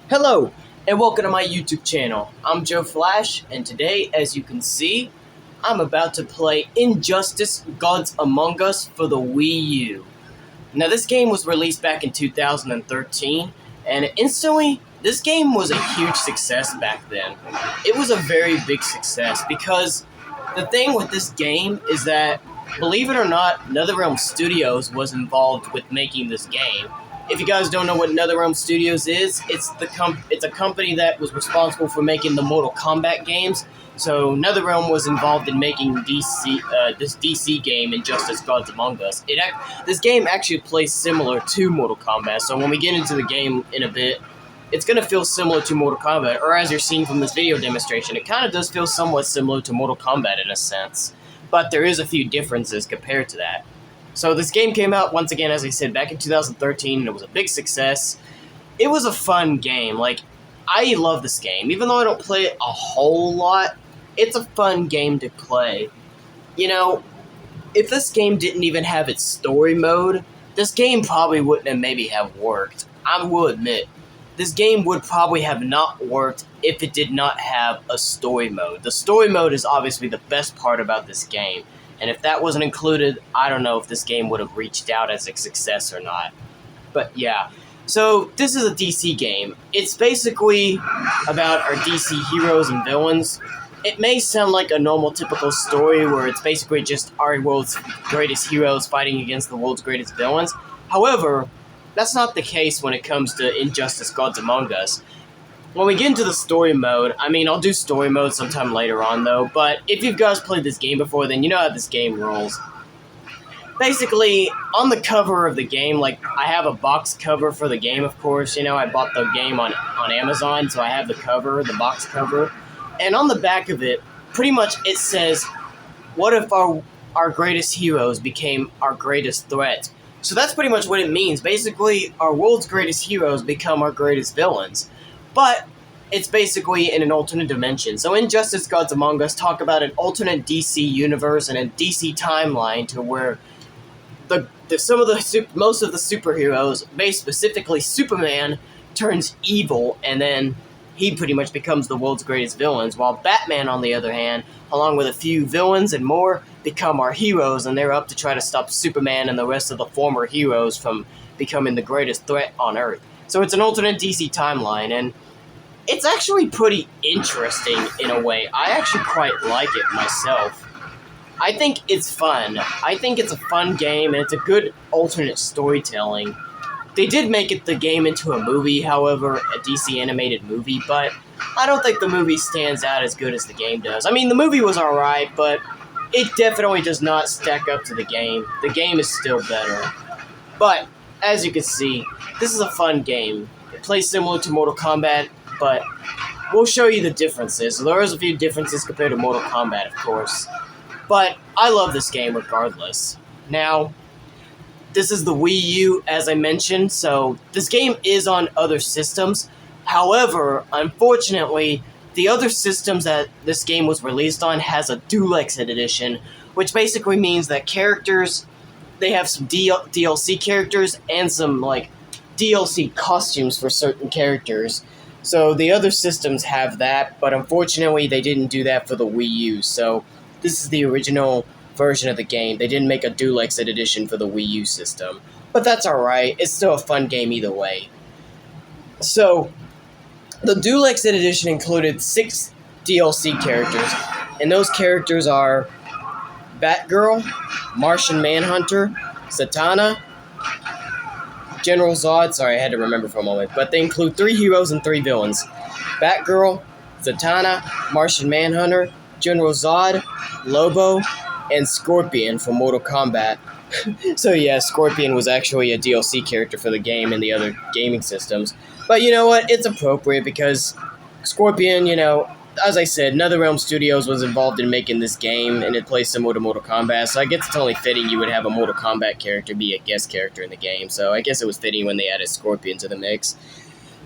Hello, and welcome to my YouTube channel. I'm Joe Flash, and today, as you can see, I'm about to play Injustice Gods Among Us for the Wii U. Now, this game was released back in 2013, and instantly, this game was a huge success back then. It was a very big success because the thing with this game is that, believe it or not, NetherRealm Studios was involved with making this game. If you guys don't know what NetherRealm Studios is, it's a company that was responsible for making the Mortal Kombat games. So NetherRealm was involved in making this DC game, Injustice: Gods Among Us. This game actually plays similar to Mortal Kombat. So when we get into the game in a bit, it's going to feel similar to Mortal Kombat, or as you're seeing from this video demonstration, it kind of does feel somewhat similar to Mortal Kombat in a sense. But there is a few differences compared to that. So this game came out, once again, as I said, back in 2013, and it was a big success. It was a fun game. I love this game. Even though I don't play it a whole lot, it's a fun game to play. You know, if this game didn't even have its story mode, this game probably wouldn't have maybe have worked. I will admit, this game would probably have not worked if it did not have a story mode. The story mode is obviously the best part about this game. And if that wasn't included, I don't know if this game would have reached out as a success or not. But yeah. So this is a DC game. It's basically about our DC heroes and villains. It may sound like a normal typical story where it's basically just our world's greatest heroes fighting against the world's greatest villains. However, that's not the case when it comes to Injustice: Gods Among Us. When we get into the story mode, I'll do story mode sometime later on though, but if you guys played this game before, then you know how this game rolls. Basically, on the cover of the game, I have a box cover for the game, of course. I bought the game on Amazon, so I have the cover, the box cover. And on the back of it, pretty much it says, what if our greatest heroes became our greatest threat? So that's pretty much what it means. Basically, our world's greatest heroes become our greatest villains. But it's basically in an alternate dimension. So Injustice: Gods Among Us talk about an alternate DC universe and a DC timeline to where most of the superheroes, based specifically Superman, turns evil, and then he pretty much becomes the world's greatest villains, while Batman, on the other hand, along with a few villains and more, become our heroes, and they're up to try to stop Superman and the rest of the former heroes from becoming the greatest threat on Earth. So it's an alternate DC timeline, and it's actually pretty interesting in a way. I actually quite like it myself. I think it's fun. I think it's a fun game, and it's a good alternate storytelling. They did make the game into a movie, however, a DC animated movie, but I don't think the movie stands out as good as the game does. The movie was alright, but it definitely does not stack up to the game. The game is still better. But, as you can see, this is a fun game. It plays similar to Mortal Kombat, but we'll show you the differences. There is a few differences compared to Mortal Kombat, of course. But I love this game regardless. Now, this is the Wii U, as I mentioned, so this game is on other systems. However, unfortunately, the other systems that this game was released on has a Deluxe Edition, which basically means that they have some DLC characters and some, DLC costumes for certain characters. So the other systems have that, but unfortunately they didn't do that for the Wii U, so this is the original version of the game. They didn't make a Deluxe Edition for the Wii U system. But that's alright, it's still a fun game either way. So, the Deluxe Edition included 6 DLC characters, and those characters are Batgirl, Martian Manhunter, Zatanna, General Zod, sorry I had to remember for a moment, but they include 3 heroes and 3 villains. Batgirl, Zatanna, Martian Manhunter, General Zod, Lobo, and Scorpion from Mortal Kombat. So yeah, Scorpion was actually a DLC character for the game and the other gaming systems. But you know what, it's appropriate because Scorpion, as I said, NetherRealm Studios was involved in making this game, and it plays similar to Mortal Kombat, so I guess it's only fitting you would have a Mortal Kombat character be a guest character in the game, so I guess it was fitting when they added Scorpion to the mix.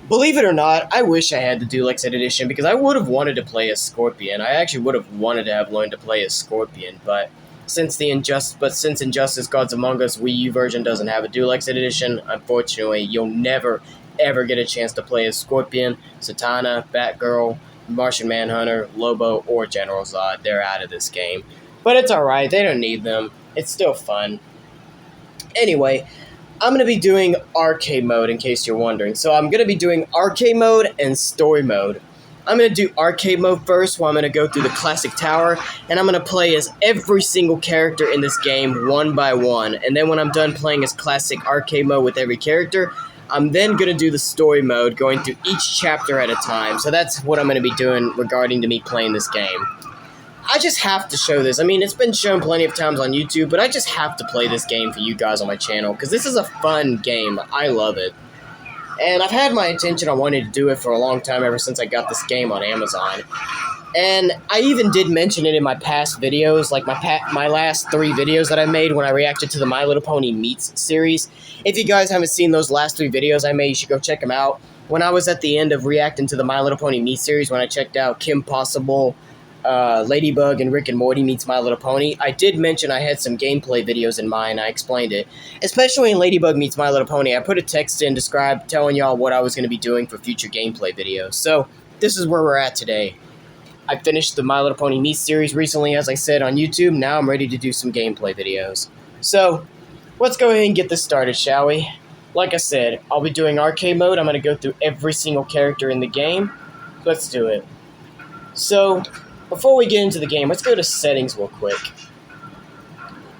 Believe it or not, I wish I had the Deluxe Edition, because I would have wanted to play as Scorpion. I actually would have wanted to have learned to play as Scorpion, but since Injustice Gods Among Us Wii U version doesn't have a Deluxe Edition, unfortunately, you'll never, ever get a chance to play as Scorpion, Satana, Batgirl, Martian Manhunter, Lobo, or General Zod. They're out of this game. But it's alright, they don't need them. It's still fun. Anyway, I'm going to be doing arcade mode in case you're wondering. So I'm going to be doing arcade mode and story mode. I'm going to do arcade mode first, where I'm going to go through the classic tower, and I'm going to play as every single character in this game one by one. And then when I'm done playing as classic arcade mode with every character, I'm then going to do the story mode, going through each chapter at a time. So that's what I'm going to be doing regarding to me playing this game. I just have to show this. I mean, it's been shown plenty of times on YouTube, but I just have to play this game for you guys on my channel, because this is a fun game. I love it. And I've had my intention on wanting to do it for a long time, ever since I got this game on Amazon. And I even did mention it in my past videos, like my last 3 videos that I made when I reacted to the My Little Pony Meets series. If you guys haven't seen those last 3 videos I made, you should go check them out. When I was at the end of reacting to the My Little Pony Meets series, when I checked out Kim Possible, Ladybug, and Rick and Morty Meets My Little Pony, I did mention I had some gameplay videos in mind. I explained it. Especially in Ladybug Meets My Little Pony, I put a text in telling y'all what I was going to be doing for future gameplay videos. So, this is where we're at today. I finished the My Little Pony Meets series recently, as I said, on YouTube. Now I'm ready to do some gameplay videos. So, let's go ahead and get this started, shall we? Like I said, I'll be doing arcade mode. I'm going to go through every single character in the game. Let's do it. So, before we get into the game, let's go to settings real quick.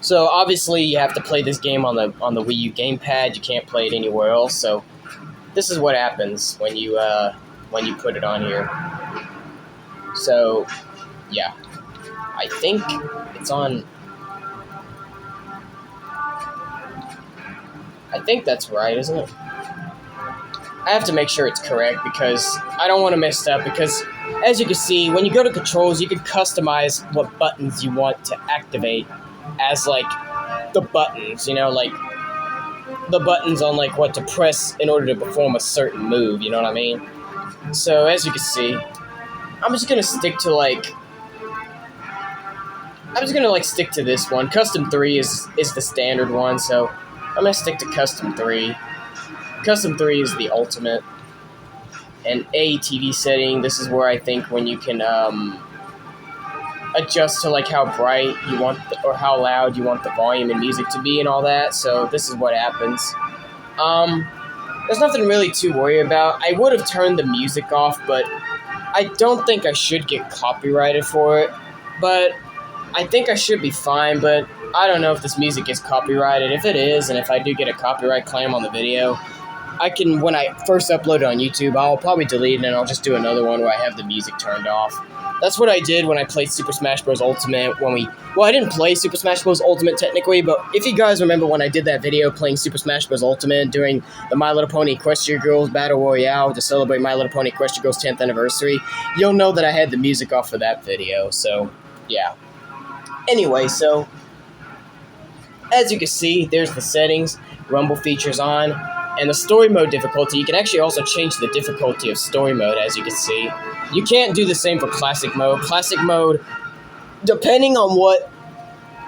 So, obviously, you have to play this game on the Wii U gamepad. You can't play it anywhere else. So, this is what happens when you put it on here. So, yeah. I think it's on... I think that's right, isn't it? I have to make sure it's correct, because I don't want to mess up, because as you can see, when you go to controls, you can customize what buttons you want to activate as, like, the buttons, you know, like, the buttons on, like, what to press in order to perform a certain move, you know what I mean? So, as you can see, I'm just gonna stick to, like, stick to this one. Custom 3 is the standard one, so I'm gonna stick to Custom 3. Custom 3 is the ultimate. And ATV setting, this is where I think when you can adjust to, like, how bright you want or how loud you want the volume and music to be and all that. So this is what happens. There's nothing really to worry about. I would have turned the music off, but I don't think I should get copyrighted for it. But I think I should be fine, but I don't know if this music is copyrighted. If it is, and if I do get a copyright claim on the video, I can, when I first upload it on YouTube, I'll probably delete it and I'll just do another one where I have the music turned off. That's what I did when I played Super Smash Bros. Ultimate well, I didn't play Super Smash Bros. Ultimate technically, but if you guys remember when I did that video playing Super Smash Bros. Ultimate during the My Little Pony Equestria Girls Battle Royale to celebrate My Little Pony Equestria Girls 10th anniversary, you'll know that I had the music off for that video, so, yeah. Anyway, so, as you can see, there's the settings, Rumble features on, and the story mode difficulty. You can actually also change the difficulty of story mode, as you can see. You can't do the same for classic mode. Classic mode, depending on what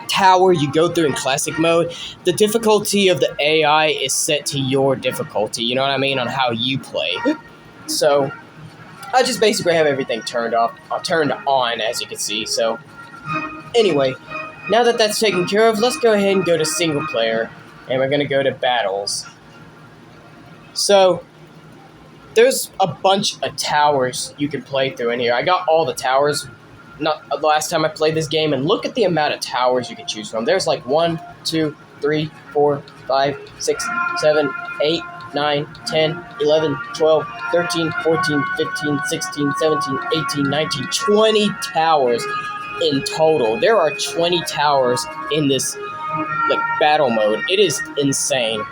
tower you go through in classic mode, the difficulty of the AI is set to your difficulty, you know what I mean, on how you play. So, I just basically have everything turned on, as you can see, so... Anyway, now that that's taken care of, let's go ahead and go to single player, and we're going to go to battles. So, there's a bunch of towers you can play through in here. I got all the towers not the last time I played this game, and look at the amount of towers you can choose from. There's like 1, 2, 3, 4, 5, 6, 7, 8, 9, 10, 11, 12, 13, 14, 15, 16, 17, 18, 19, 20 towers in total. There are 20 towers in this, like, battle mode. It is insane.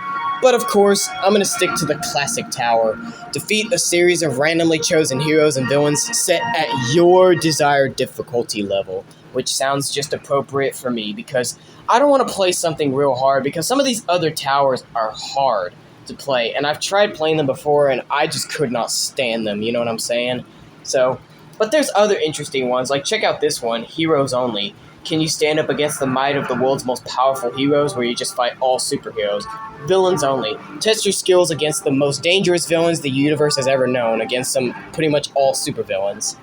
But of course, I'm going to stick to the classic tower. Defeat a series of randomly chosen heroes and villains set at your desired difficulty level, which sounds just appropriate for me because I don't want to play something real hard because some of these other towers are hard to play, and I've tried playing them before and I just could not stand them, you know what I'm saying? So, but there's other interesting ones, like check out this one, Heroes Only. can you stand up against the might of the world's most powerful heroes, where you just fight all superheroes? Villains only. Test your skills against the most dangerous villains the universe has ever known, against some pretty much all supervillains.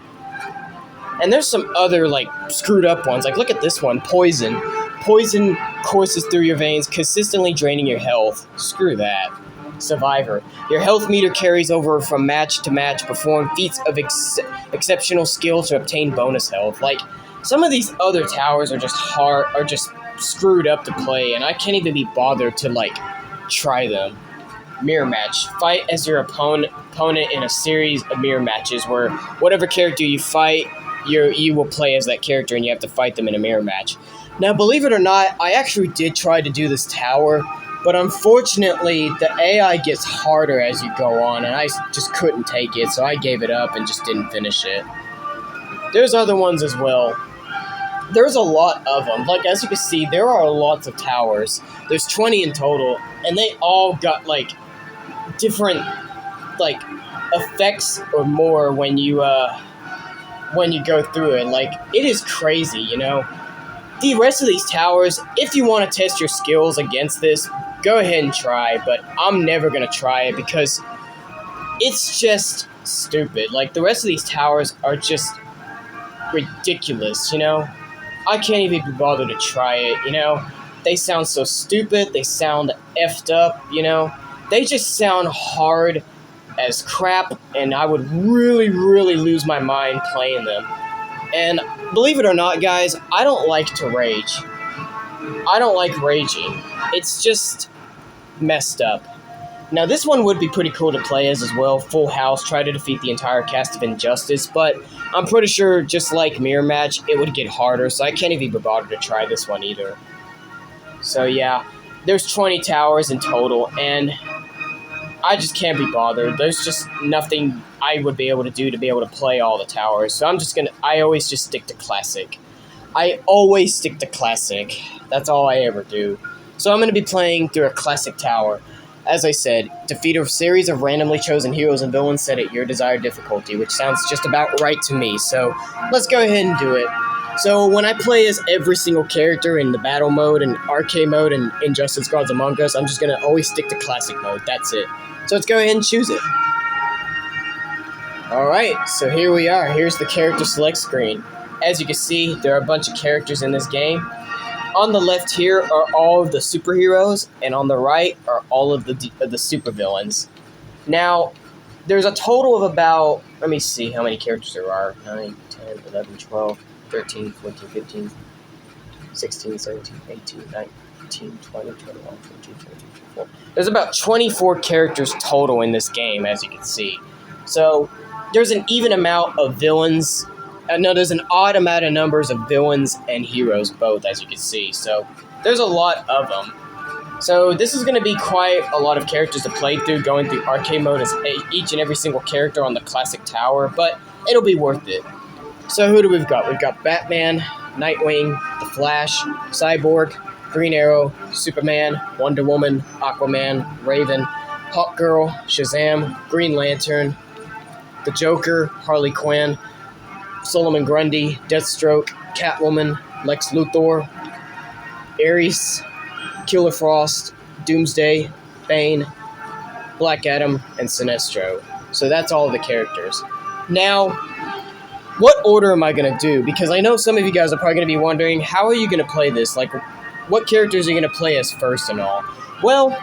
And there's some other, like, screwed up ones. Like, look at this one, Poison. Poison courses through your veins, consistently draining your health. Screw that. Survivor. Your health meter carries over from match to match. Perform feats of exceptional skill to obtain bonus health. Like, some of these other towers are just screwed up to play, and I can't even be bothered to, like, try them. Mirror match. Fight as your opponent in a series of mirror matches where whatever character you fight, you will play as that character, and you have to fight them in a mirror match. Now, believe it or not, I actually did try to do this tower, but unfortunately, the AI gets harder as you go on, and I just couldn't take it, so I gave it up and just didn't finish it. There's other ones as well. There's a lot of them. Like, as you can see, there are lots of towers. There's 20 in total, and they all got, like, different, like, effects or more when you go through it. Like, it is crazy, you know? The rest of these towers, if you want to test your skills against this, go ahead and try, but I'm never going to try it because it's just stupid. Like, the rest of these towers are just ridiculous, you know? I can't even be bothered to try it, you know? They sound so stupid, they sound effed up, you know? They just sound hard as crap, and I would really, really lose my mind playing them. And believe it or not, guys, I don't like to rage. I don't like raging. It's just messed up. Now, this one would be pretty cool to play as well. Full house, try to defeat the entire cast of Injustice, but I'm pretty sure, just like Mirror Match, it would get harder, so I can't even be bothered to try this one either. So yeah, there's 20 towers in total, and I just can't be bothered. There's just nothing I would be able to do to be able to play all the towers, so I always just stick to Classic. I always stick to Classic. That's all I ever do. So I'm going to be playing through a Classic tower. As I said, defeat a series of randomly chosen heroes and villains set at your desired difficulty, which sounds just about right to me, so let's go ahead and do it. So when I play as every single character in the battle mode and arcade mode and Injustice Gods Among Us, I'm just going to always stick to Classic mode. That's it. So let's go ahead and choose it. Alright, so here we are. Here's the character select screen. As you can see, there are a bunch of characters in this game. On the left here are all of the superheroes, and on the right are all of the supervillains. Now, there's a total of about, let me see how many characters there are. 9, 10, 11, 12, 13, 14, 15, 16, 17, 18, 19, 20, 21, 22, 23, 24. There's about 24 characters total in this game, as you can see. So, there's an even amount of villains. No, there's an odd amount of numbers of villains and heroes both, as you can see. So, there's a lot of them. So, this is going to be quite a lot of characters to play through, going through arcade mode as each and every single character on the Classic Tower, but it'll be worth it. So, who do we've got? We've got Batman, Nightwing, The Flash, Cyborg, Green Arrow, Superman, Wonder Woman, Aquaman, Raven, Hawkgirl, Shazam, Green Lantern, the Joker, Harley Quinn, Solomon Grundy, Deathstroke, Catwoman, Lex Luthor, Ares, Killer Frost, Doomsday, Bane, Black Adam, and Sinestro. So that's all of the characters. Now, what order am I going to do? Because I know some of you guys are probably going to be wondering, how are you going to play this? Like, what characters are you going to play as first and all? Well,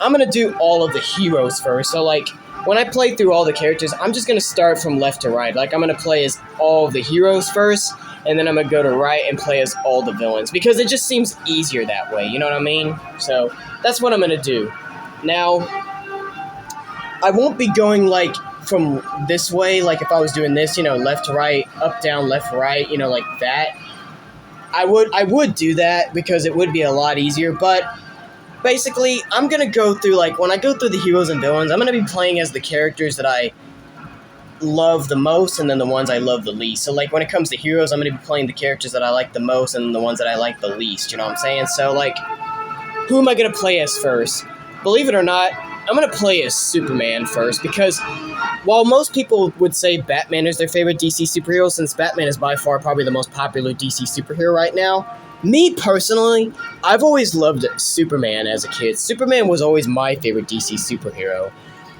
I'm going to do all of the heroes first. So, like, when I play through all the characters, I'm just going to start from left to right. Like, I'm going to play as all of the heroes first, and then I'm going to go to right and play as all the villains. Because it just seems easier that way, you know what I mean? So, that's what I'm going to do. Now, I won't be going, like, from this way, like if I was doing this, you know, left to right, up, down, left, right, you know, like that. I would do that because it would be a lot easier, but basically, I'm going to go through, like, when I go through the heroes and villains, I'm going to be playing as the characters that I love the most and then the ones I love the least. So, like, when it comes to heroes, I'm going to be playing the characters that I like the most and the ones that I like the least, you know what I'm saying? So, like, who am I going to play as first? Believe it or not, I'm gonna play as Superman first because while most people would say Batman is their favorite DC superhero, since Batman is by far probably the most popular DC superhero right now, me personally, I've always loved Superman as a kid. Superman was always my favorite DC superhero.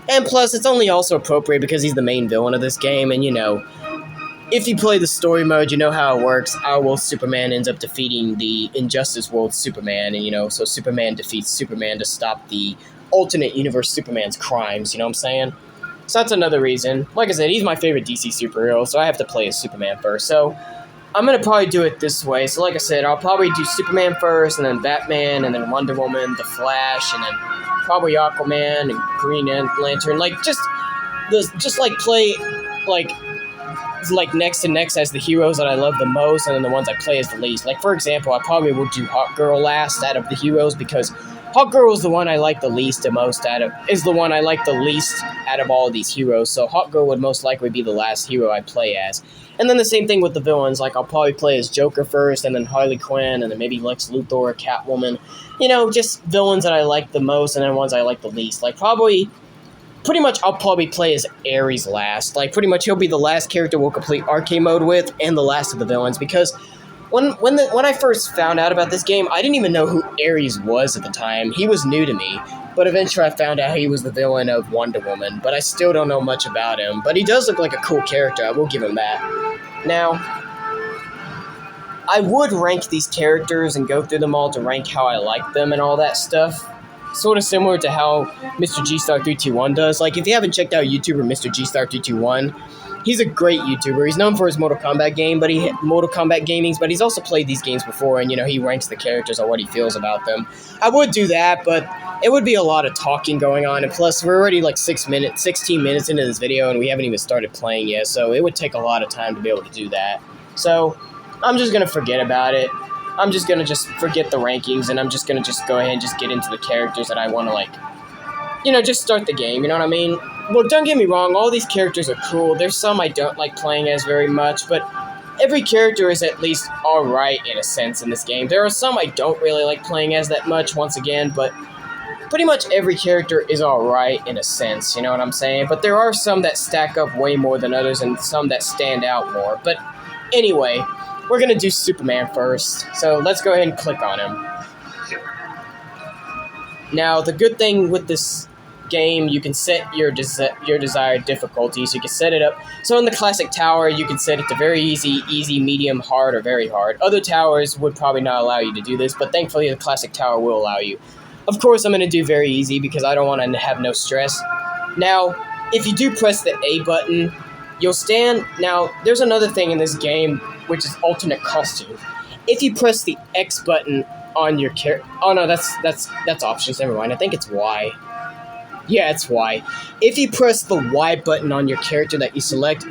And plus, it's only also appropriate because he's the main villain of this game, and if you play the story mode, you know how it works. Our world Superman ends up defeating the Injustice world Superman, and so Superman defeats Superman to stop the alternate universe Superman's crimes, you know what I'm saying? So that's another reason. Like I said, he's my favorite DC superhero, so I have to play as Superman first. So I'm going to probably do it this way. So like I said, I'll probably do Superman first, and then Batman, and then Wonder Woman, The Flash, and then probably Aquaman and Green Lantern. Like, just play, like next to next as the heroes that I love the most, and then the ones I play as the least. Like, for example, I probably will do Hawkgirl last out of the heroes because Hawkgirl is the one I like the least out of all of these heroes, so Hawkgirl would most likely be the last hero I play as. And then the same thing with the villains, like I'll probably play as Joker first, and then Harley Quinn, and then maybe Lex Luthor or Catwoman. Just villains that I like the most, and then ones I like the least. Like, pretty much I'll probably play as Ares last. Like, pretty much he'll be the last character we'll complete arcade mode with, and the last of the villains, because when I first found out about this game, I didn't even know who Ares was at the time. He was new to me, but eventually I found out he was the villain of Wonder Woman, but I still don't know much about him. But he does look like a cool character, I will give him that. Now, I would rank these characters and go through them all to rank how I like them and all that stuff. Sort of similar to how Mr. G-Star321 does. Like, if you haven't checked out YouTuber Mr. G-Star321, he's a great YouTuber. He's known for his Mortal Kombat gamings, but he's also played these games before, and he ranks the characters on what he feels about them. I would do that, but it would be a lot of talking going on, and plus we're already like 16 minutes into this video, and we haven't even started playing yet, so it would take a lot of time to be able to do that. So I'm just gonna forget about it. I'm just gonna forget the rankings, and I'm just gonna go ahead and just get into the characters that I want to just start the game. You know what I mean? Well, don't get me wrong, all these characters are cool. There's some I don't like playing as very much, but every character is at least alright in a sense in this game. There are some I don't really like playing as that much, once again, but pretty much every character is alright in a sense, you know what I'm saying? But there are some that stack up way more than others, and some that stand out more. But anyway, we're going to do Superman first, so let's go ahead and click on him. Now, the good thing with this game, you can set your desired difficulty, so you can set it up. So in the classic tower, you can set it to very easy, medium, hard, or very hard. Other towers would probably not allow you to do this, but thankfully the classic tower will allow you. Of course, I'm going to do very easy because I don't want to have no stress. Now, if you do press the A button, you'll stand. Now, there's another thing in this game, which is alternate costume. If you press the X button on your character, oh no, that's options. Never mind. I think it's Y. Yeah, it's Y. If you press the Y button on your character that you select,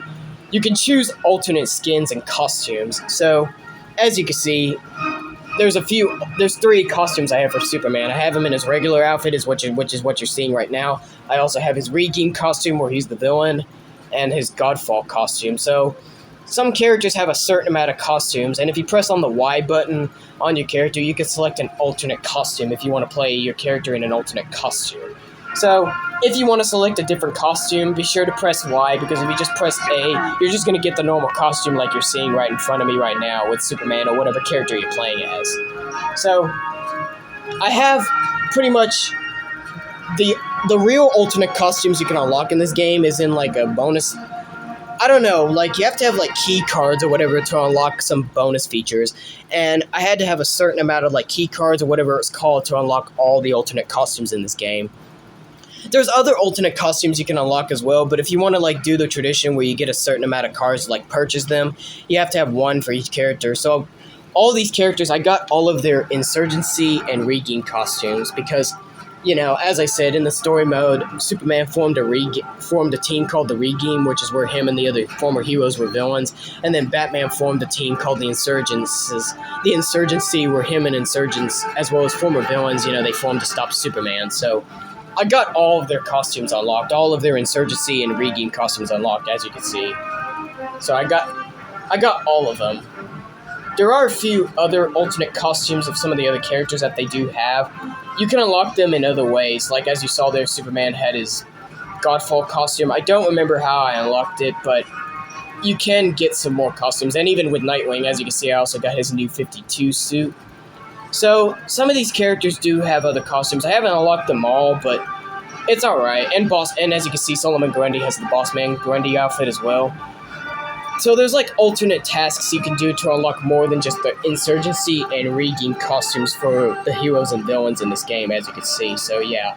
you can choose alternate skins and costumes. So, as you can see, there's 3 costumes I have for Superman. I have him in his regular outfit, which is what you're seeing right now. I also have his Redeem costume, where he's the villain, and his Godfall costume. So, some characters have a certain amount of costumes, and if you press on the Y button on your character, you can select an alternate costume if you want to play your character in an alternate costume. So, if you want to select a different costume, be sure to press Y, because if you just press A, you're just going to get the normal costume like you're seeing right in front of me right now with Superman or whatever character you're playing as. So, I have pretty much the real alternate costumes you can unlock in this game is in like a bonus. I don't know, like you have to have like key cards or whatever to unlock some bonus features, and I had to have a certain amount of like key cards or whatever it's called to unlock all the alternate costumes in this game. There's other alternate costumes you can unlock as well, but if you want to like do the tradition where you get a certain amount of cards to like purchase them, you have to have one for each character. So all these characters, I got all of their Insurgency and Redeem costumes because, as I said, in the story mode, Superman formed a team called the Redeem, which is where him and the other former heroes were villains, and then Batman formed a team called the Insurgents. The Insurgency were him and Insurgents, as well as former villains, they formed to stop Superman. So I got all of their costumes unlocked, all of their Insurgency and Redeem costumes unlocked, as you can see. So I got all of them. There are a few other alternate costumes of some of the other characters that they do have. You can unlock them in other ways, like as you saw there, Superman had his Godfall costume. I don't remember how I unlocked it, but you can get some more costumes. And even with Nightwing, as you can see, I also got his new 52 suit. So, some of these characters do have other costumes. I haven't unlocked them all, but it's alright. And as you can see, Solomon Grundy has the Boss Man Grundy outfit as well. So there's like alternate tasks you can do to unlock more than just the Insurgency and Redeem costumes for the heroes and villains in this game, as you can see. So yeah.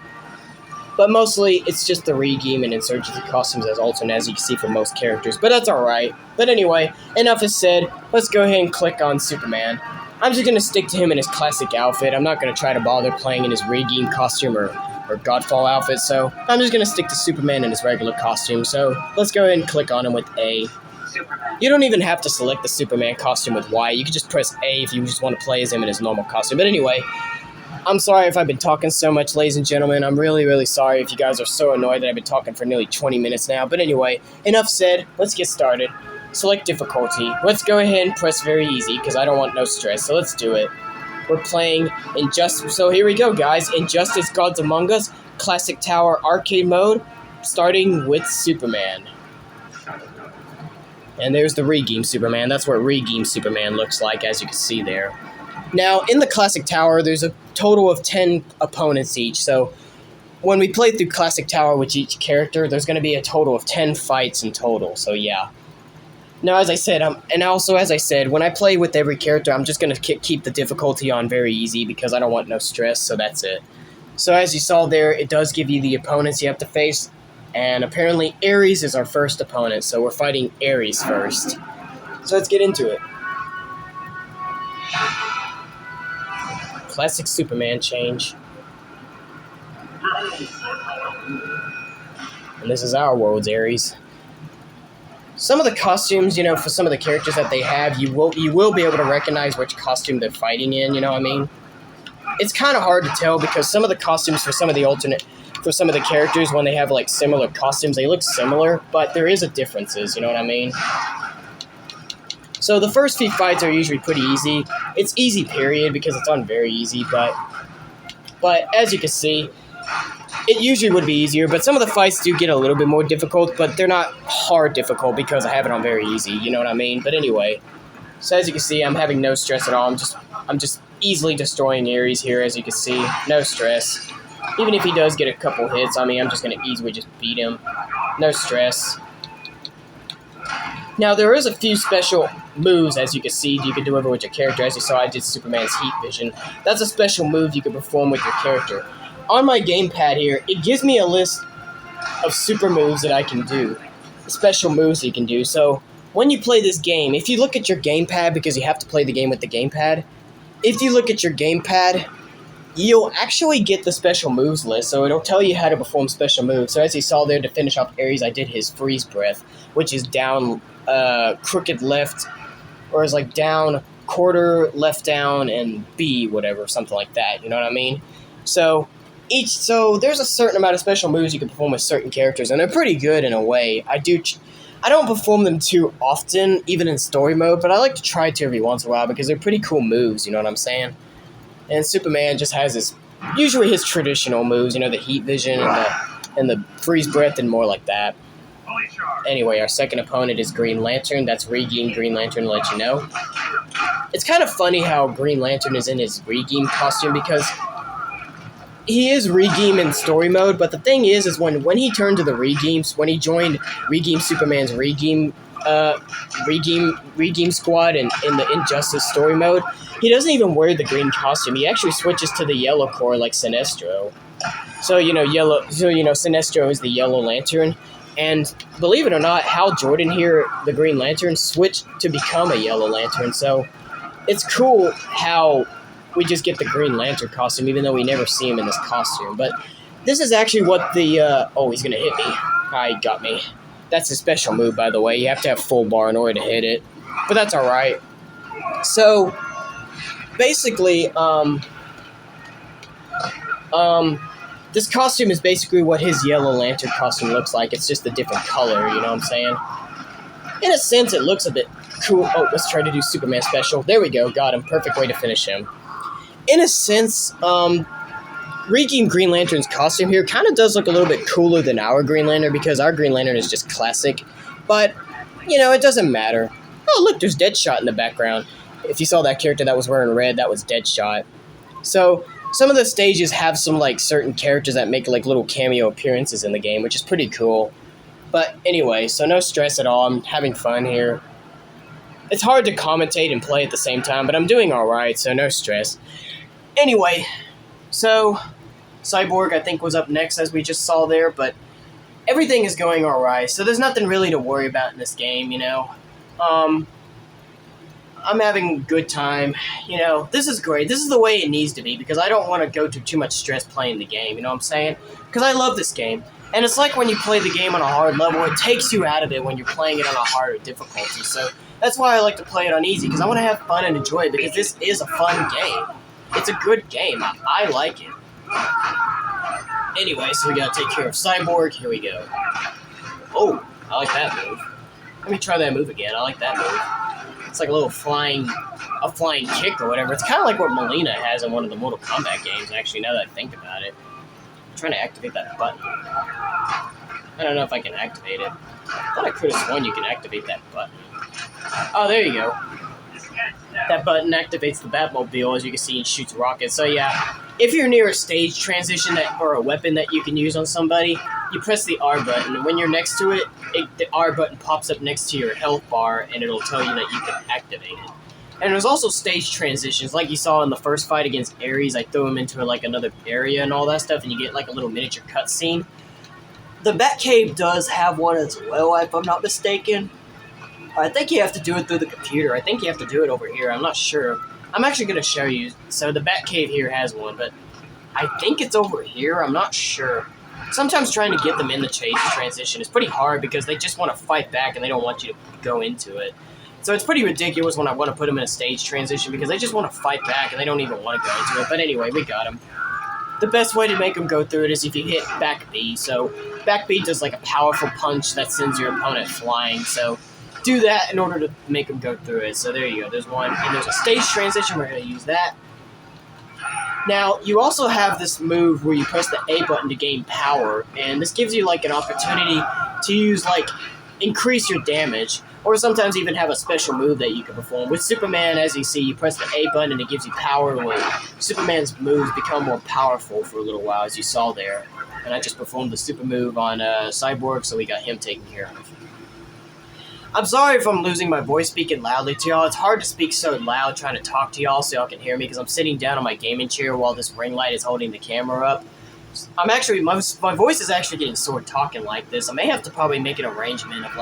But mostly, it's just the Redeem and Insurgency costumes as alternate, as you can see for most characters. But that's alright. But anyway, enough is said. Let's go ahead and click on Superman. I'm just going to stick to him in his classic outfit. I'm not going to try to bother playing in his Redeem costume or Godfall outfit. So I'm just going to stick to Superman in his regular costume. So let's go ahead and click on him with A. Superman. You don't even have to select the Superman costume with Y. You can just press A if you just want to play as him in his normal costume. But anyway, I'm sorry if I've been talking so much, ladies and gentlemen. I'm really, really sorry if you guys are so annoyed that I've been talking for nearly 20 minutes now. But anyway, enough said. Let's get started. Select difficulty. Let's go ahead and press very easy because I don't want no stress. So let's do it. We're playing Injustice. So here we go, guys. Injustice Gods Among Us, Classic Tower Arcade Mode, starting with Superman. And there's the Redeem Superman. That's what Redeem Superman looks like, as you can see there. Now, in the Classic Tower, there's a total of 10 opponents each. So when we play through Classic Tower with each character, there's going to be a total of 10 fights in total. So yeah. Now, as I said, when I play with every character, I'm just going to keep the difficulty on very easy because I don't want no stress, so that's it. So as you saw there, it does give you the opponents you have to face. And apparently Ares is our first opponent, so we're fighting Ares first. So let's get into it. Classic Superman change. And this is our world's Ares. Some of the costumes, for some of the characters that they have, you will be able to recognize which costume they're fighting in, you know what I mean? It's kind of hard to tell because some of the costumes for some of the characters, when they have like similar costumes, they look similar, but there is a differences, you know what I mean? So the first few fights are usually pretty easy. It's easy, period, because it's on very easy, but as you can see, it usually would be easier, but some of the fights do get a little bit more difficult, but they're not hard difficult because I have it on very easy, you know what I mean? But anyway, so as you can see, I'm having no stress at all. I'm just easily destroying Ares here, as you can see. No stress. Even if he does get a couple hits on me, I'm just going to easily just beat him. No stress. Now, there is a few special moves, as you can see, you can do over with your character. As you saw, I did Superman's Heat Vision. That's a special move you can perform with your character. On my gamepad here, it gives me a list of super moves that I can do. Special moves you can do. So, when you play this game, if you look at your gamepad, because you have to play the game with the gamepad, if you look at your gamepad, you'll actually get the special moves list, so it'll tell you how to perform special moves. So as you saw there, to finish off Ares, I did his Freeze Breath, which is down, crooked left, or is like down, quarter, left down, and B, whatever, something like that, you know what I mean? So there's a certain amount of special moves you can perform with certain characters, and they're pretty good in a way. I don't perform them too often, even in story mode, but I like to try to every once in a while because they're pretty cool moves, you know what I'm saying? And Superman just has usually his traditional moves, the Heat Vision and the Freeze Breath and more like that. Anyway, our second opponent is Green Lantern. That's Redeem Green Lantern, to let you know. It's kind of funny how Green Lantern is in his Redeem costume because he is Redeem in story mode, but the thing is when he turned to the Redeems, when he joined Redeem Superman's Redeem squad in the Injustice story mode, he doesn't even wear the green costume. He actually switches to the yellow core like Sinestro. So Sinestro is the Yellow Lantern, and believe it or not, Hal Jordan here, the Green Lantern, switched to become a Yellow Lantern. So it's cool how we just get the Green Lantern costume, even though we never see him in this costume. But this is actually what the he's gonna hit me. He got me. That's a special move, by the way. You have to have full bar in order to hit it. But that's alright. So, basically, this costume is basically what his Yellow Lantern costume looks like. It's just a different color, you know what I'm saying? In a sense, it looks a bit cool. Oh, let's try to do Superman special. There we go. Got him. Perfect way to finish him. In a sense, Redeemed Green Lantern's costume here kind of does look a little bit cooler than our Green Lantern because our Green Lantern is just classic. But, it doesn't matter. Oh, look, there's Deadshot in the background. If you saw that character that was wearing red, that was Deadshot. So, some of the stages have some, certain characters that make, little cameo appearances in the game, which is pretty cool. But anyway, so no stress at all. I'm having fun here. It's hard to commentate and play at the same time, but I'm doing alright, so no stress. Anyway, so Cyborg, I think, was up next, as we just saw there, but everything is going alright, so there's nothing really to worry about in this game, I'm having a good time, this is great. This is the way it needs to be, because I don't want to go through too much stress playing the game, you know what I'm saying? Because I love this game, and it's like when you play the game on a hard level, it takes you out of it when you're playing it on a harder difficulty, so that's why I like to play it on easy, because I want to have fun and enjoy it, because this is a fun game. It's a good game. I like it. Anyway, so we gotta take care of Cyborg. Here we go. Oh, I like that move. Let me try that move again. I like that move. It's like a little flying kick or whatever. It's kind of like what Melina has in one of the Mortal Kombat games, actually, now that I think about it. I'm trying to activate that button. I don't know if I can activate it. I thought I could have sworn you can activate that button. Oh, there you go. That button activates the Batmobile, as you can see, and shoots rockets. So yeah, if you're near a stage transition or a weapon that you can use on somebody, you press the R button, and when you're next to it, the R button pops up next to your health bar, and it'll tell you that you can activate it. And there's also stage transitions, like you saw in the first fight against Ares. I threw him into another area and all that stuff, and you get a little miniature cutscene. The Batcave does have one as well, if I'm not mistaken. I think you have to do it through the computer. I think you have to do it over here. I'm not sure. I'm actually going to show you. So the Batcave here has one, but I think it's over here. I'm not sure. Sometimes trying to get them in the stage transition is pretty hard because they just want to fight back and they don't want you to go into it. So it's pretty ridiculous when I want to put them in a stage transition because they just want to fight back and they don't even want to go into it. But anyway, we got them. The best way to make them go through it is if you hit back B. So back B does a powerful punch that sends your opponent flying. So do that in order to make them go through it. So there you go. There's one. And there's a stage transition. We're going to use that. Now, you also have this move where you press the A button to gain power. And this gives you an opportunity to use increase your damage. Or sometimes even have a special move that you can perform. With Superman, as you see, you press the A button and it gives you power. When Superman's moves become more powerful for a little while, as you saw there. And I just performed the super move on Cyborg, so we got him taken care of. I'm sorry if I'm losing my voice speaking loudly to y'all. It's hard to speak so loud trying to talk to y'all so y'all can hear me because I'm sitting down on my gaming chair while this ring light is holding the camera up. My voice is actually getting sore talking like this. I may have to probably make an arrangement of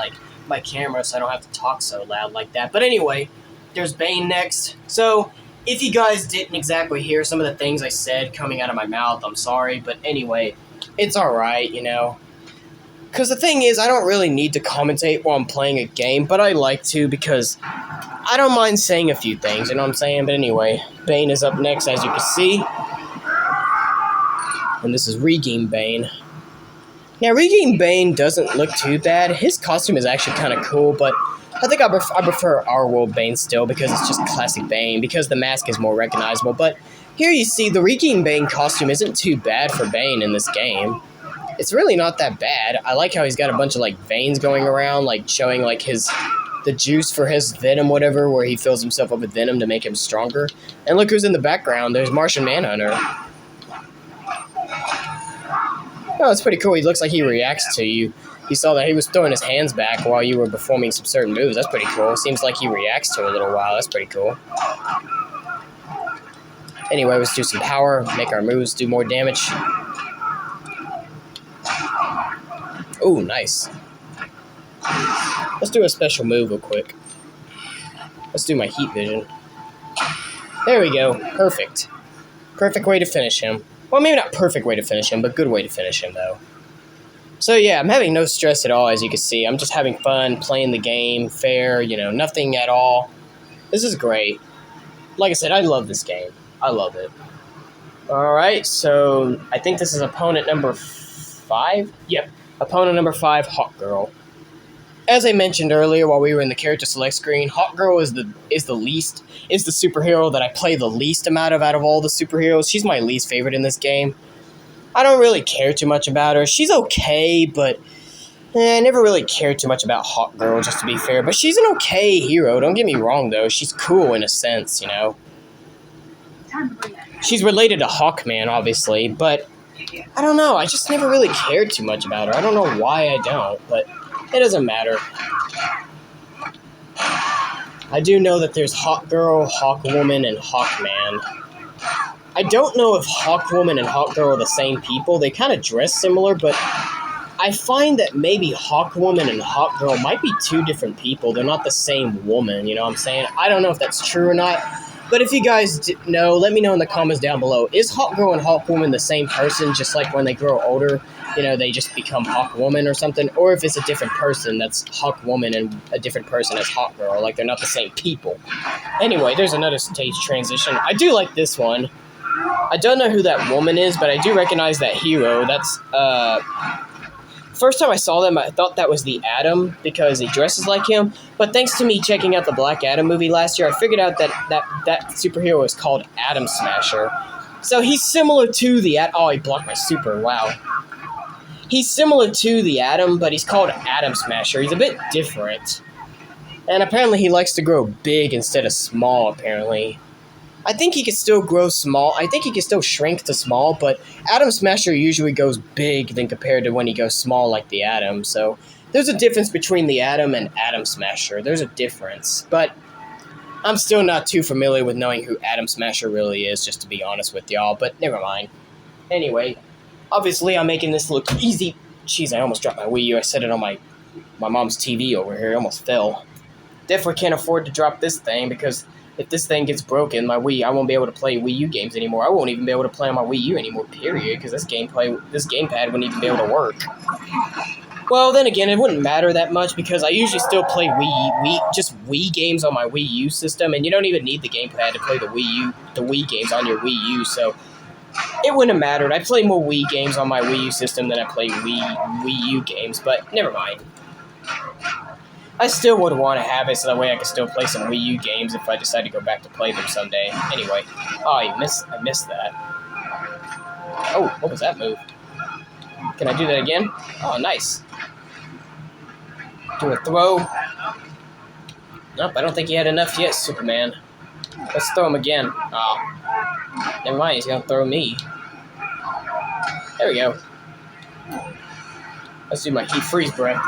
my camera so I don't have to talk so loud like that. But anyway, there's Bane next. So if you guys didn't exactly hear some of the things I said coming out of my mouth, I'm sorry. But anyway, it's alright, Because the thing is, I don't really need to commentate while I'm playing a game, but I like to because I don't mind saying a few things, you know what I'm saying? But anyway, Bane is up next, as you can see. And this is Redeemed Bane. Now, Redeemed Bane doesn't look too bad. His costume is actually kind of cool, but I think I prefer Our World Bane still because it's just classic Bane, because the mask is more recognizable. But here you see, the Redeemed Bane costume isn't too bad for Bane in this game. It's really not that bad. I like how he's got a bunch of veins going around, showing the juice for his venom, whatever, where he fills himself up with venom to make him stronger. And look who's in the background. There's Martian Manhunter. Oh, it's pretty cool. He looks like he reacts to you. You saw that he was throwing his hands back while you were performing some certain moves. That's pretty cool. Seems like he reacts to it a little while. That's pretty cool. Anyway, let's do some power, make our moves do more damage. Oh, nice. Let's do a special move real quick. Let's do my heat vision. There we go. Perfect. Perfect way to finish him. Well, maybe not perfect way to finish him, but good way to finish him, though. So, yeah, I'm having no stress at all, as you can see. I'm just having fun, playing the game, fair, nothing at all. This is great. Like I said, I love this game. I love it. Alright, so I think this is opponent number 5? Yep. Opponent number 5, Hawkgirl. as I mentioned earlier while we were in the character select screen, Hawkgirl is the superhero that I play the least amount of out of all the superheroes. She's my least favorite in this game. I don't really care too much about her. She's okay, but I never really cared too much about Hawkgirl, just to be fair. But she's an okay hero, don't get me wrong, though. She's cool in a sense, you know. She's related to Hawkman, obviously, but I don't know. I just never really cared too much about her. I don't know why I don't, but it doesn't matter. I do know that there's Hawkgirl, Hawkwoman, and Hawkman. I don't know if Hawkwoman and Hawkgirl are the same people. They kind of dress similar, but I find that maybe Hawkwoman and Hawkgirl might be two different people. They're not the same woman, you know what I'm saying? I don't know if that's true or not, but if you guys know, let me know in the comments down below. Is Hawkgirl and Hawkwoman the same person, just like when they grow older, you know, they just become Hawkwoman or something? Or if it's a different person that's Hawkwoman and a different person as Hawkgirl, like they're not the same people. Anyway, there's another stage transition. I do like this one. I don't know who that woman is, but I do recognize that hero. That's, first time I saw them, I thought that was the Atom because he dresses like him. But thanks to me checking out the Black Adam movie last year, I figured out that superhero is called Atom Smasher. So he's similar to the Atom. Oh, he blocked my super. Wow. He's similar to the Atom, but he's called Atom Smasher. He's a bit different. And apparently he likes to grow big instead of small, apparently. I think he can still grow small. I think he can still shrink to small, but Atom Smasher usually goes big than compared to when he goes small like the Atom. So there's a difference between the Atom and Atom Smasher. There's a difference. But I'm still not too familiar with knowing who Atom Smasher really is, just to be honest with y'all. But never mind. Anyway, obviously I'm making this look easy. Jeez, I almost dropped my Wii U. I set it on my mom's TV over here. It almost fell. Definitely can't afford to drop this thing because if this thing gets broken, my Wii, I won't be able to play Wii U games anymore. I won't even be able to play on my Wii U anymore, period, because this gamepad wouldn't even be able to work. Well, then again, it wouldn't matter that much because I usually still play Wii games on my Wii U system, and you don't even need the gamepad to play the Wii games on your Wii U, so it wouldn't have mattered. I play more Wii games on my Wii U system than I play Wii U games, but never mind. I still would want to have it so that way I could still play some Wii U games if I decide to go back to play them someday. Anyway, oh, I missed that. Oh, what was that move? Can I do that again? Oh, nice. Do a throw. Nope, I don't think he had enough yet, Superman. Let's throw him again. Oh, never mind, he's going to throw me. There we go. Let's do my heat freeze breath.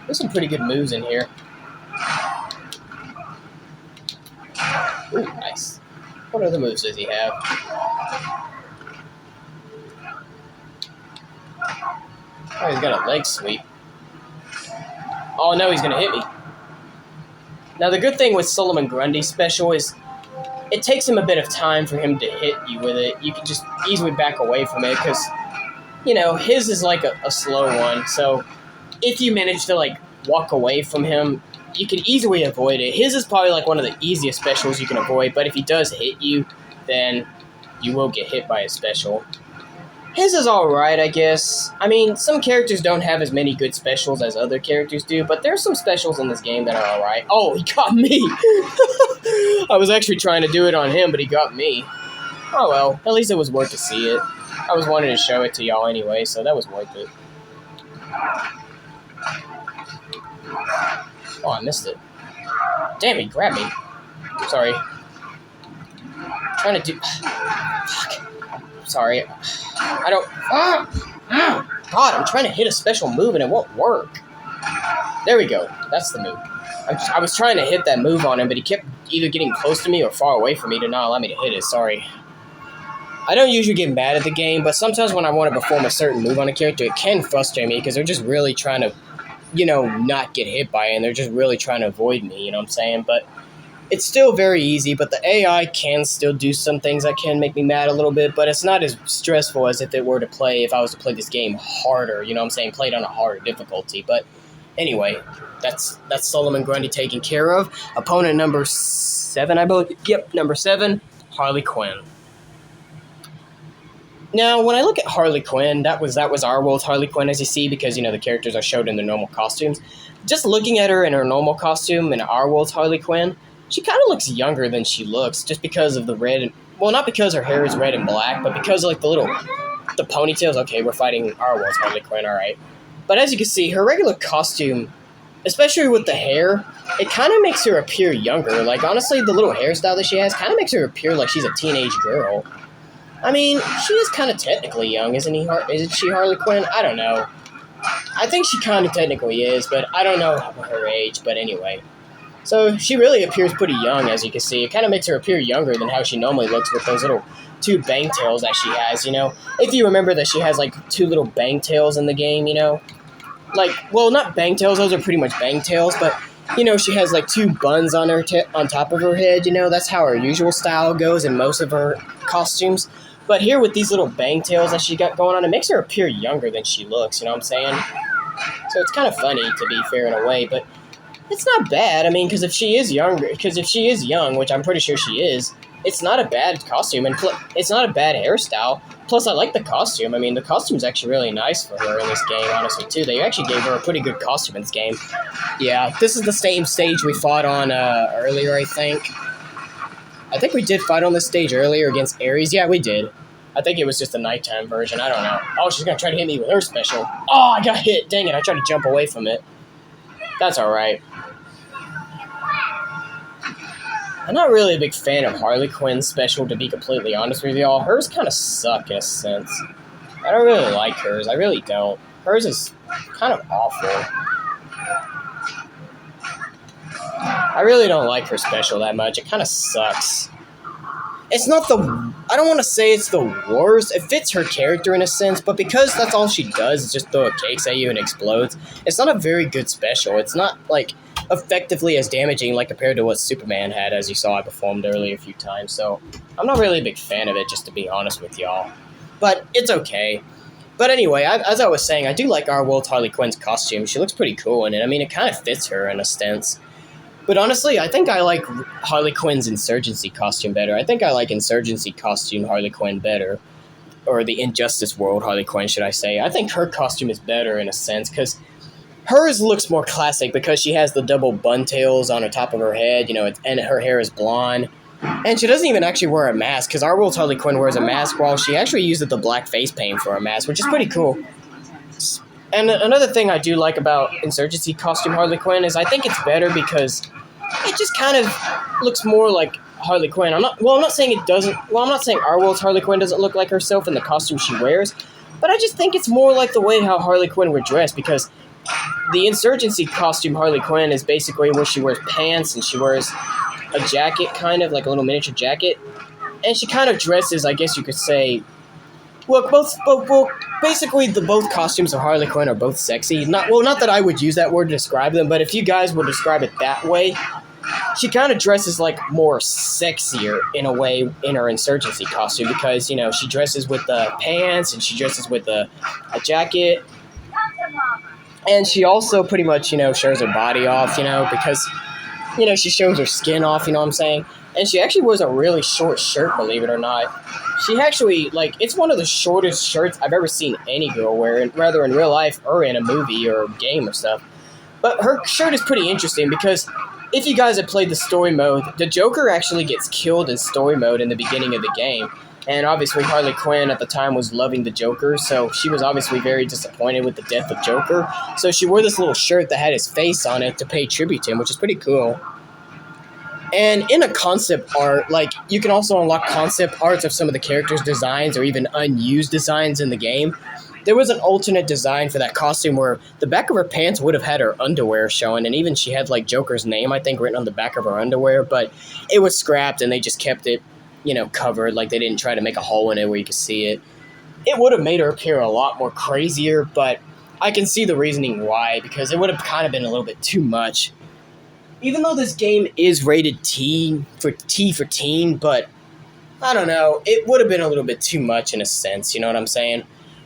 There's some pretty good moves in here. Ooh, nice. What other moves does he have? Oh, he's got a leg sweep. Oh, no, he's going to hit me. Now, the good thing with Solomon Grundy's special is it takes him a bit of time for him to hit you with it. You can just easily back away from it because, you know, his is like a slow one, so if you manage to, like, walk away from him, you can easily avoid it. His is probably, like, one of the easiest specials you can avoid, but if he does hit you, then you will get hit by his special. His is alright, I guess. I mean, some characters don't have as many good specials as other characters do, but there's some specials in this game that are alright. Oh, he got me! I was actually trying to do it on him, but he got me. Oh well, at least it was worth to see it. I was wanting to show it to y'all anyway, so that was worth it. Oh, I missed it. Damn, he grabbed me. Sorry. Trying to do... Fuck. Sorry. I don't... God, I'm trying to hit a special move and it won't work. There we go. That's the move. I was trying to hit that move on him, but he kept either getting close to me or far away from me to not allow me to hit it. Sorry. I don't usually get mad at the game, but sometimes when I want to perform a certain move on a character, it can frustrate me because they're just really trying to, you know, not get hit by it, and they're just really trying to avoid me, you know what I'm saying? But it's still very easy, but the AI can still do some things that can make me mad a little bit, but it's not as stressful as if I was to play this game harder, you know what I'm saying? Played on a harder difficulty, but anyway, that's Solomon Grundy taken care of. Opponent number 7, I believe. Yep, number 7, Harley Quinn. Now, when I look at Harley Quinn, that was our world's Harley Quinn, as you see, because the characters are showed in their normal costumes. Just looking at her in her normal costume in our world's Harley Quinn, she kind of looks younger than she looks, just because of the red. Well, not because her hair is red and black, but because of like the ponytails. Okay, we're fighting our world's Harley Quinn, all right. But as you can see, her regular costume, especially with the hair, it kind of makes her appear younger. Like, honestly, the little hairstyle that she has kind of makes her appear like she's a teenage girl. I mean, she is kind of technically young, isn't she, Harley Quinn? I don't know. I think she kind of technically is, but I don't know her age, but anyway. So, she really appears pretty young, as you can see. It kind of makes her appear younger than how she normally looks with those little two bang tails that she has, If you remember that she has, like, two little bang tails in the game, Like, well, not bang tails, those are pretty much bang tails, but, she has, like, two buns on on top of her head, That's how her usual style goes in most of her costumes. But here with these little bang tails that she got going on, it makes her appear younger than she looks, you know what I'm saying? So it's kind of funny, to be fair in a way, but it's not bad. I mean, because if she is young, which I'm pretty sure she is, it's not a bad costume, and it's not a bad hairstyle. Plus, I like the costume. I mean, the costume's actually really nice for her in this game, honestly, too. They actually gave her a pretty good costume in this game. Yeah, this is the same stage we fought on earlier, I think. I think we did fight on this stage earlier against Ares. Yeah, we did. I think it was just a nighttime version. I don't know. Oh, she's going to try to hit me with her special. Oh, I got hit. Dang it. I tried to jump away from it. That's alright. I'm not really a big fan of Harley Quinn's special, to be completely honest with y'all. Hers kind of suck in a sense. I don't really like hers. I really don't. Hers is kind of awful. I really don't like her special that much. It kind of sucks. It's not I don't want to say it's the worst. It fits her character in a sense, but because that's all she does is just throw a cake at you and explodes, it's not a very good special. It's not, like, effectively as damaging, like, compared to what Superman had, as you saw I performed earlier a few times. So, I'm not really a big fan of it, just to be honest with y'all. But it's okay. But anyway, as I was saying, I do like our world's Harley Quinn's costume. She looks pretty cool in it. I mean, it kind of fits her in a sense. But honestly, I think I like Harley Quinn's Insurgency costume better. I think I like Insurgency costume Harley Quinn better. Or the Injustice World Harley Quinn, should I say. I think her costume is better in a sense, because hers looks more classic because she has the double bun tails on the top of her head, and her hair is blonde. And she doesn't even actually wear a mask, because our world's Harley Quinn wears a mask while she actually uses the black face paint for a mask, which is pretty cool. And another thing I do like about Insurgency costume Harley Quinn is I think it's better because it just kind of looks more like Harley Quinn. I'm not saying it doesn't. Well, I'm not saying our world's Harley Quinn doesn't look like herself in the costume she wears, but I just think it's more like the way how Harley Quinn would dress, because the Insurgency costume Harley Quinn is basically where she wears pants and she wears a jacket, kind of like a little miniature jacket, and she kind of dresses, I guess you could say. Look, basically both costumes of Harley Quinn are both sexy. Not that I would use that word to describe them, but if you guys would describe it that way, she kind of dresses like more sexier in a way in her Insurgency costume, because she dresses with the pants and she dresses with a jacket, and she also pretty much shows her body off, because she shows her skin off, you know what I'm saying? And she actually wears a really short shirt, believe it or not. She actually, it's one of the shortest shirts I've ever seen any girl wear, whether in real life or in a movie or a game or stuff. But her shirt is pretty interesting because if you guys have played the story mode, the Joker actually gets killed in story mode in the beginning of the game. And obviously Harley Quinn at the time was loving the Joker, so she was obviously very disappointed with the death of Joker. So she wore this little shirt that had his face on it to pay tribute to him, which is pretty cool. And in a concept art, you can also unlock concept arts of some of the characters' designs or even unused designs in the game. There was an alternate design for that costume where the back of her pants would have had her underwear showing, and even she had, Joker's name, I think, written on the back of her underwear, but it was scrapped and they just kept it, covered. They didn't try to make a hole in it where you could see it. It would have made her appear a lot more crazier, but I can see the reasoning why, because it would have kind of been a little bit too much. Even though this game is rated T for teen, but I don't know, it would have been a little bit too much in a sense, you know what I'm saying?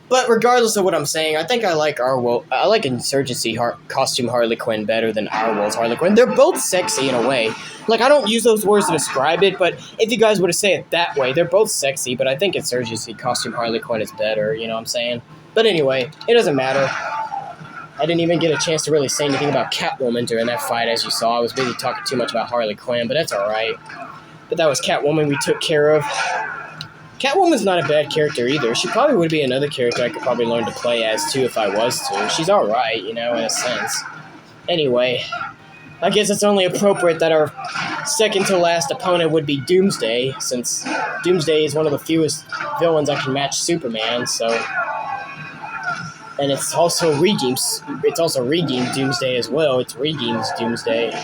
But regardless of what I'm saying, I think I like I like Insurgency costume Harley Quinn better than Our World's Harley Quinn. They're both sexy in a way. Like, I don't use those words to describe it, but if you guys were to say it that way, they're both sexy, but I think Insurgency costume Harley Quinn is better, you know what I'm saying? But anyway, it doesn't matter. I didn't even get a chance to really say anything about Catwoman during that fight, as you saw. I was busy talking too much about Harley Quinn, but that's alright. But that was Catwoman we took care of. Catwoman's not a bad character either. She probably would be another character I could probably learn to play as too if I was to. She's alright, you know, in a sense. Anyway, I guess it's only appropriate that our second to last opponent would be Doomsday, since Doomsday is one of the fewest villains I can match Superman, so... And it's also Redeemed Doomsday as well. It's Redeemed's Doomsday.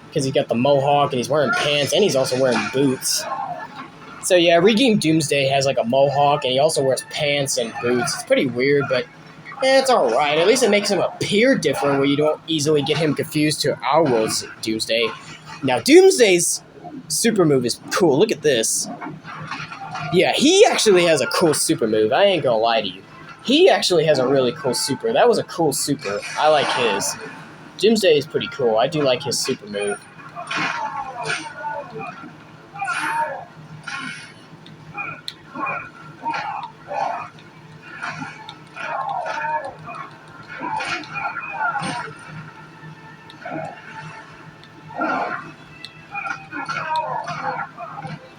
Because he's got the mohawk, and he's wearing pants, and he's also wearing boots. So yeah, Redeemed Doomsday has like a mohawk, and he also wears pants and boots. It's pretty weird, but it's alright. At least it makes him appear different, where you don't easily get him confused to Our World's Doomsday. Now, Doomsday's super move is cool. Look at this. Yeah, he actually has a cool super move. I ain't gonna lie to you. He actually has a really cool super. That was a cool super. I like his. Doomsday is pretty cool. I do like his super move.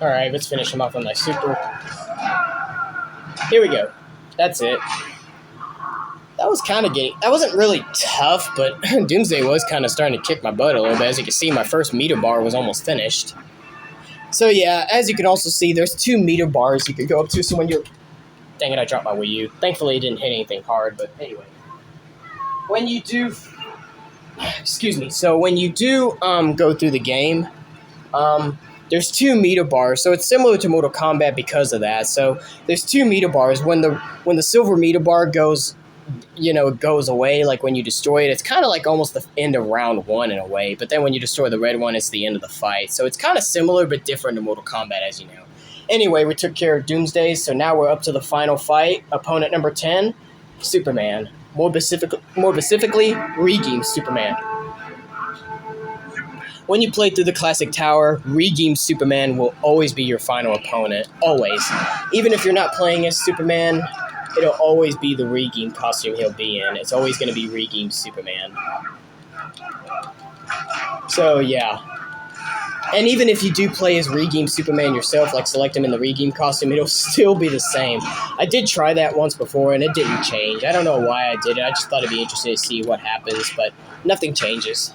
Alright, let's finish him off on my super. Here we go. That's it. That wasn't really tough, but Doomsday was kind of starting to kick my butt a little bit. As you can see, my first meter bar was almost finished. So yeah, as you can also see, there's 2 meter bars you could go up to, so when you're... Dang it, I dropped my Wii U. Thankfully, it didn't hit anything hard, but anyway. When you do... Excuse me. So when you do go through the game, there's 2 meter bars, so it's similar to Mortal Kombat because of that. So there's 2 meter bars. When the silver meter bar goes away, like when you destroy it, it's kind of like almost the end of round 1 in a way. But then when you destroy the red one, it's the end of the fight. So it's kind of similar but different to Mortal Kombat, as you know. Anyway, we took care of Doomsday, so now we're up to the final fight. Opponent number 10, Superman. More specifically, Redeemed Superman. When you play through the Classic Tower, Redeemed Superman will always be your final opponent. Always. Even if you're not playing as Superman, it'll always be the Redeemed costume he'll be in. It's always going to be Redeemed Superman. So, yeah. And even if you do play as Redeemed Superman yourself, like select him in the Redeemed costume, it'll still be the same. I did try that once before, and it didn't change. I don't know why I did it. I just thought it'd be interesting to see what happens, but nothing changes.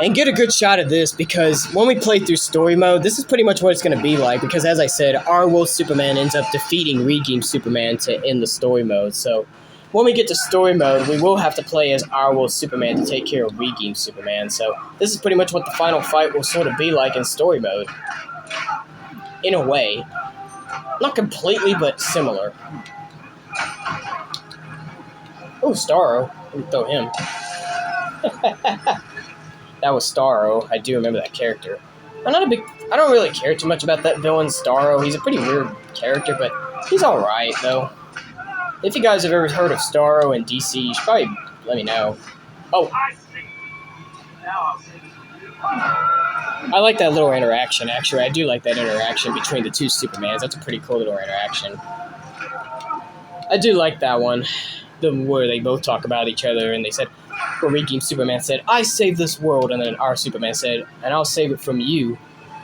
And get a good shot of this, because when we play through story mode, this is pretty much what it's going to be like, because as I said, Our World Superman ends up defeating Redeemed Superman to end the story mode. So when we get to story mode, we will have to play as Our World Superman to take care of Redeemed Superman. So this is pretty much what the final fight will sort of be like in story mode. In a way. Not completely, but similar. Oh, Starro. Let me throw him. That was Starro. I do remember that character. I don't really care too much about that villain, Starro. He's a pretty weird character, but he's alright, though. If you guys have ever heard of Starro in DC, you should probably let me know. Oh. I like that little interaction, actually. I do like that interaction between the 2 Supermans. That's a pretty cool little interaction. I do like that one. Where they both talk about each other, and they said, where Redeemed Superman said, I saved this world, and then our Superman said, and I'll save it from you.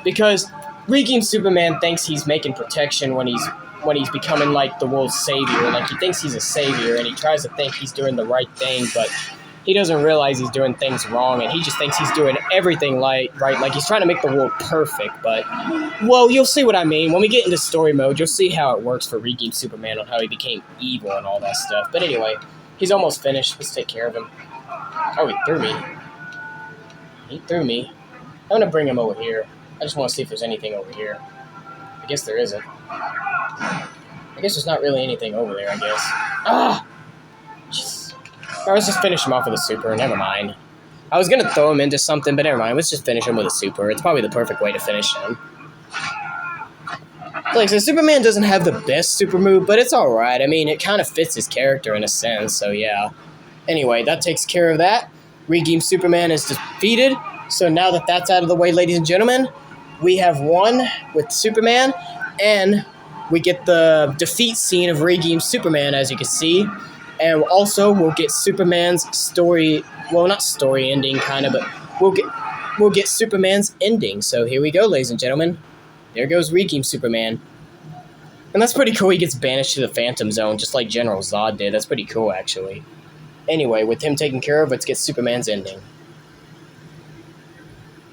Because Redeemed Superman thinks he's making protection when he's becoming like the world's savior. Like, he thinks he's a savior, and he tries to think he's doing the right thing, but he doesn't realize he's doing things wrong, and he just thinks he's doing everything right. Like, he's trying to make the world perfect, but, well, you'll see what I mean. When we get into story mode, you'll see how it works for Redeemed Superman on how he became evil and all that stuff. But anyway, he's almost finished. Let's take care of him. Oh, he threw me. He threw me. I'm going to bring him over here. I just want to see if there's anything over here. I guess there isn't. I guess there's not really anything over there, I guess. Ah! Jeez. Alright, let's just finish him off with a super. Never mind. I was going to throw him into something, but never mind. Let's just finish him with a super. It's probably the perfect way to finish him. Like, so Superman doesn't have the best super move, but it's alright. I mean, it kind of fits his character in a sense, so yeah. Anyway, that takes care of that. Redeemed Superman is defeated. So now that that's out of the way, ladies and gentlemen, we have won with Superman, and we get the defeat scene of Redeemed Superman, as you can see. And also, we'll get Superman's story, well, not story ending, kind of, but we'll get Superman's ending. So here we go, ladies and gentlemen. There goes Redeemed Superman. And that's pretty cool. He gets banished to the Phantom Zone, just like General Zod did. That's pretty cool, actually. Anyway, with him taken care of, let's get Superman's ending.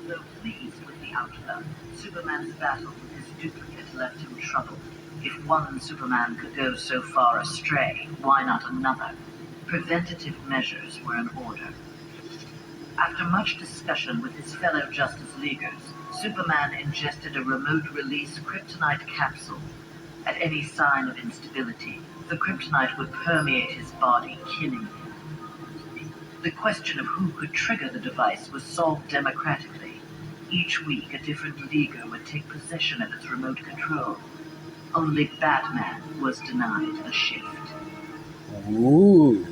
Though pleased with the outcome, Superman's battle with his duplicate left him troubled. If one Superman could go so far astray, why not another? Preventative measures were in order. After much discussion with his fellow Justice Leaguers, Superman ingested a remote-release kryptonite capsule. At any sign of instability, the kryptonite would permeate his body, killing him. The question of who could trigger the device was solved democratically. Each week, a different Leaguer would take possession of its remote control. Only Batman was denied a shift. Ooh.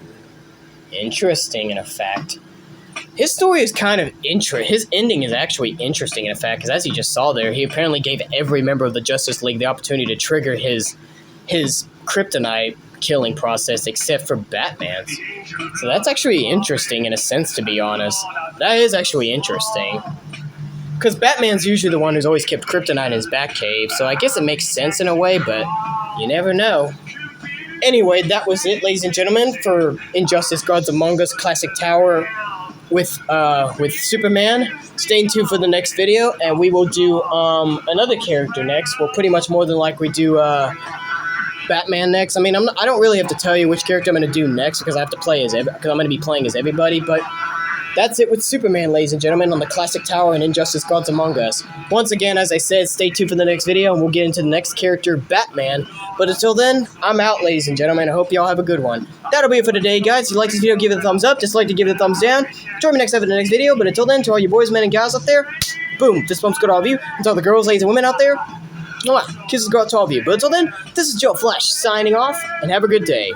Interesting, in effect. His story is kind of his ending is actually interesting, in effect, because as you just saw there, he apparently gave every member of the Justice League the opportunity to trigger his kryptonite killing process, except for Batman's. So that's actually interesting, in a sense, to be honest. That is actually interesting. Because Batman's usually the one who's always kept kryptonite in his Batcave, so I guess it makes sense in a way, but you never know. Anyway, that was it, ladies and gentlemen, for Injustice Gods Among Us Classic Tower with Superman. Stay tuned for the next video, and we will do another character next. We'll pretty much more than likely do Batman next. I mean, I don't really have to tell you which character I'm going to do next because I have to play because I'm going to be playing as everybody, but that's it with Superman, ladies and gentlemen, on the Classic Tower and Injustice Gods Among Us. Once again, as I said, stay tuned for the next video, and we'll get into the next character, Batman. But until then, I'm out, ladies and gentlemen. I hope you all have a good one. That'll be it for today, guys. If you like this video, give it a thumbs up. Dislike to give it a thumbs down. Join me next time for the next video. But until then, to all you boys, men, and gals out there, boom, this bump's good to all of you. And to all the girls, ladies, and women out there, kisses go out to all of you. But until then, this is Joe Flash signing off, and have a good day.